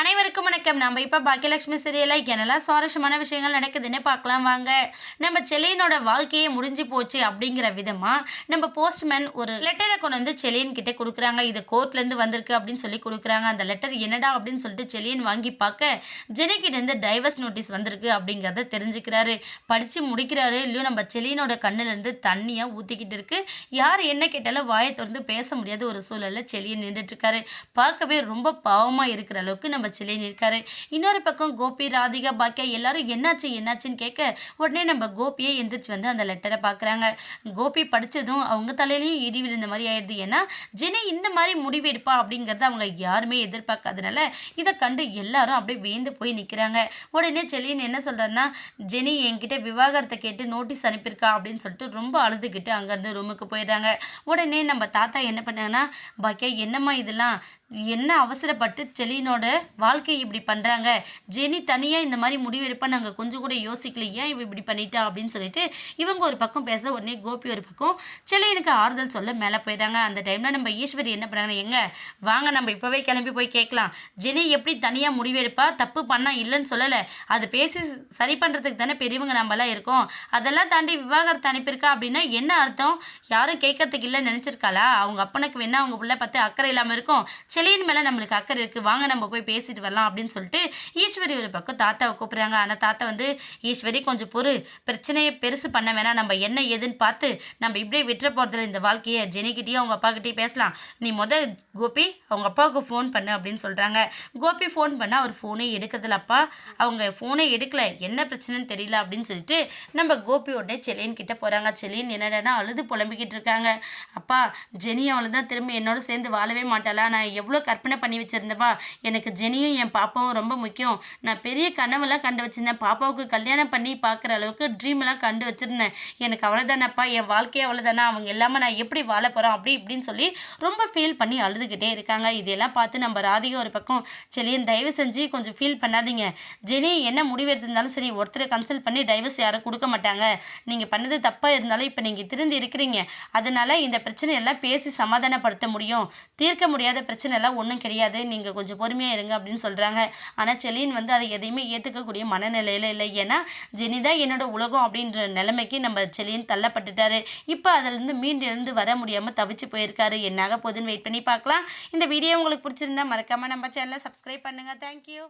அனைவருக்கும் வணக்கம். நம்ம இப்போ பாக்கியலட்சுமி சீரியலில் என்னெல்லாம் சுவாரஸ்யமான விஷயங்கள் நடக்குதுன்னு பார்க்கலாம் வாங்க. நம்ம செலியனோட வாழ்க்கையே முடிஞ்சு போச்சு அப்படிங்கிற விதமாக நம்ம போஸ்ட்மேன் ஒரு லெட்டரை கொண்டு வந்து செலியன் கிட்டே கொடுக்குறாங்க. இது கோர்ட்லேருந்து வந்திருக்கு அப்படின்னு சொல்லி கொடுக்குறாங்க. அந்த லெட்டர் என்னடா அப்படின்னு சொல்லிட்டு செலியன் வாங்கி பார்க்க ஜெனிக்கிட்டேருந்து டைவர்ஸ் நோட்டீஸ் வந்திருக்கு அப்படிங்கிறத தெரிஞ்சுக்கிறாரு. படித்து முடிக்கிறாரு இல்லையோ நம்ம செலியனோட கண்ணிலேருந்து தண்ணியாக ஊற்றிக்கிட்டு இருக்கு. யார் என்ன கேட்டாலும் வாயை திறந்து பேச முடியாத ஒரு சூழலில் செலியன் நின்றுட்டுருக்காரு. பார்க்கவே ரொம்ப பாவமாக இருக்கிற அளவுக்கு நம்ம செலியன் இருக்காரு. இன்னொரு பக்கம் கோபி, ராதிகா, பாக்கியா எல்லாரும் என்னாச்சுன்னு கேட்க உடனே நம்ம கோபியை எந்திரிச்சு வந்து அந்த லெட்டரை பார்க்குறாங்க. கோபி படித்ததும் அவங்க தலையிலையும் இடி விழுந்த மாதிரி ஆயிடுது. ஏன்னா ஜெனி இந்த மாதிரி முடிவு எடுப்பா அப்படிங்கிறத அவங்க யாருமே எதிர்பார்க்காதனால இதை கண்டு எல்லாரும் அப்படியே வேந்து போய் நிற்கிறாங்க. உடனே செலியன் என்ன சொல்கிறாருன்னா, ஜெனி என்கிட்ட விவாகரத்தை கேட்டு நோட்டீஸ் அனுப்பியிருக்கா அப்படின்னு சொல்லிட்டு ரொம்ப அழுதுகிட்டு அங்கேருந்து ரூமுக்கு போயிடுறாங்க. உடனே நம்ம தாத்தா என்ன பண்ணாங்கன்னா, பாக்கியா என்னம்மா இதெல்லாம், என்ன அவசரப்பட்டு செலியனோட வாழ்க்கை இப்படி பண்ணுறாங்க, ஜெனி தனியாக இந்த மாதிரி முடிவு எடுப்பா நாங்கள் கொஞ்சம் கூட யோசிக்கல, ஏன் இவ இப்படி பண்ணிட்டா அப்படின்னு சொல்லிட்டு இவங்க ஒரு பக்கம் பேச உடனே கோபி ஒரு பக்கம் செலியனுக்கு ஆறுதல் சொல்ல மேலே போயிடுறாங்க. அந்த டைமில் நம்ம ஈஸ்வரி என்ன பண்ணுறாங்க, எங்க வாங்க நம்ம இப்போவே கிளம்பி போய் கேட்கலாம், ஜெனி எப்படி தனியாக முடிவு எடுப்பா, தப்பு பண்ணால் இல்லைன்னு சொல்லலை, அதை பேசி சரி பண்ணுறதுக்கு தானே பெரியவங்க நம்மளாம் இருக்கோம், அதெல்லாம் தாண்டி விவாகரத்து அனுப்பியிருக்கா அப்படின்னா என்ன அர்த்தம், யாரும் கேட்கறதுக்கு இல்லைன்னு நினச்சிருக்காளா, அவங்க அப்பனுக்கு வேணா அவங்க பிள்ளை பார்த்து அக்கறை இல்லாமல் இருக்கும், செலியன் மேலே நம்மளுக்கு அக்கறை இருக்குது, வாங்க நம்ம போய் பேசிட்டு வரலாம் அப்படின்னு சொல்லிட்டு ஈஸ்வரி ஒரு பக்கம் தாத்தாவை கூப்பிட்றாங்க. ஆனால் தாத்தா வந்து, ஈஸ்வரி கொஞ்சம் பிரச்சனையை பெருசு பண்ண வேணாம், நம்ம என்ன ஏதுன்னு பார்த்து நம்ம இப்படியே விட்டுற போகிறதில்ல இந்த வாழ்க்கையை, ஜெனிக்கிட்டேயும் அவங்க அப்பாக்கிட்டேயும் பேசலாம், நீ கோபி அவங்க அப்பாவுக்கு ஃபோன் பண்ணு அப்படின்னு சொல்கிறாங்க. கோபி ஃபோன் பண்ணால் அவர் ஃபோனே எடுக்கிறதில்ல. அப்பா அவங்க ஃபோனே எடுக்கலை, என்ன பிரச்சனைன்னு தெரியல அப்படின்னு சொல்லிட்டு நம்ம கோபியோட செலியன் கிட்டே போகிறாங்க. செலியன் என்னடனா அழுது புலம்பிக்கிட்டு இருக்காங்க. அப்பா ஜெனி அவளை தான் திரும்ப என்னோட சேர்ந்து வாழவே மாட்டாளா, நான் எவ்வளோ கற்பனை பண்ணி வச்சுருந்தப்பா, எனக்கு ஜெனியும் என் பாப்பாவும் ரொம்ப முக்கியம், நான் பெரிய கனவுலாம் கண்டு வச்சுருந்தேன், பாப்பாவுக்கு கல்யாணம் பண்ணி பார்க்குற அளவுக்கு ட்ரீமெல்லாம் கண்டு வச்சுருந்தேன், எனக்கு அவ்வளோதானப்பா, என் வாழ்க்கையே அவ்வளோதானா, அவங்க இல்லாமல் நான் எப்படி வாழ போகிறோம் அப்படி இப்படின்னு சொல்லி ரொம்ப ஃபீல் பண்ணி அழுதுகிட்டே இருக்காங்க. இதெல்லாம் பார்த்து நம்ம ராதிகா ஒரு பக்கம், செலியன் தயவு செஞ்சு கொஞ்சம் ஃபீல் பண்ணாதீங்க, ஜெனி என்ன முடிவு எடுத்திருந்தாலும் சரி ஒருத்தரை கன்சல்ட் பண்ணி டைவர்ஸ் யாரும் கொடுக்க மாட்டாங்க, நீங்கள் பண்ணது தப்பாக இருந்தாலும் இப்போ நீங்கள் திருந்தி இருக்கிறீங்க, அதனால் இந்த பிரச்சனையெல்லாம் பேசி சமாதானப்படுத்த முடியும், தீர்க்க முடியாத பிரச்சனை எல்லாம் ஒன்றும் கிடையாது, நீங்கள் கொஞ்சம் பொறுமையாக இருங்க அப்படின்னு சொல்கிறாங்க. ஆனால் செலியன் வந்து அதை எதையுமே ஏற்றுக்கக்கூடிய மனநிலையில் இல்லை. ஏன்னா ஜெனி தான் என்னோட உலகம் அப்படின்ற நிலைமைக்கு நம்ம செலியன் தள்ளப்பட்டுட்டாரு. இப்போ அதிலிருந்து மீண்டு எழுந்து வர முடியாமல் தவிச்சு போயிருக்காரு. என்னாக போகுதுன்னு வெயிட் பண்ணி பார்க்கலாம். இந்த வீடியோ உங்களுக்கு பிடிச்சிருந்தா மறக்காமல் நம்ம சேனலை சப்ஸ்கிரைப் பண்ணுங்கள். தேங்க்யூ.